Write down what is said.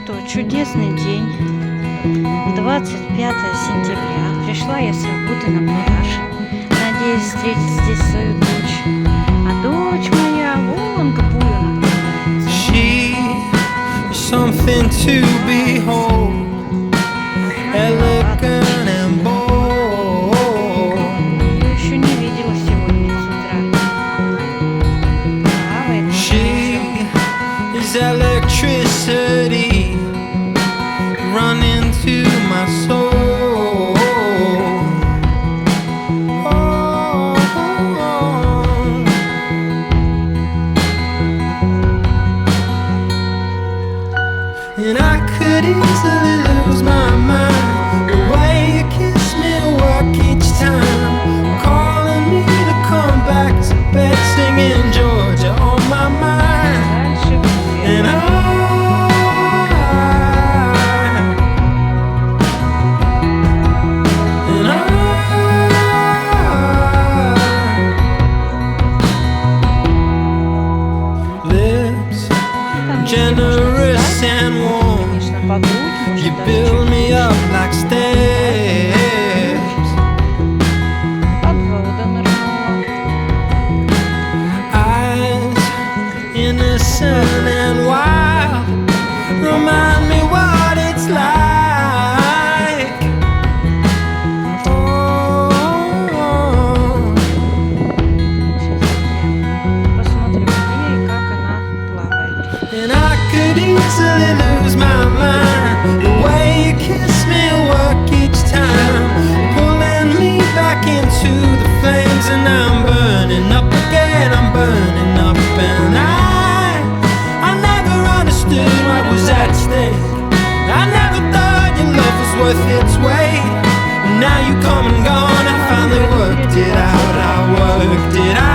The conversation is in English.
что, чудесный день, 25 сентября. Пришла я с работы на пляж, надеюсь встретить здесь свою дочь. А дочь моя вон к бурю наклоняется. She is something to behold, elegant and bold. Я еще не видела сегодня с утра. Плавает. She is electricity running to my soul. And I could easily lose my mind, the way you kiss me work each time, calling me to come back to bed, singing Georgia on my mind. Дальше And lips generous and warm, конечно, по грудь, you может, build me up like stairs. под воду нырнула. Eyes innocent and wild, remind me what it's like. Oh, Сейчас я посмотрю, где и как она плавает. and I could easily lose my mind, the way you kiss me work each time, pulling me back into the flames, and I'm burning up again, I'm burning up, and I never understood what was at stake. I never thought your love was worth its weight. Now you come and gone, I finally worked it out, I worked it out.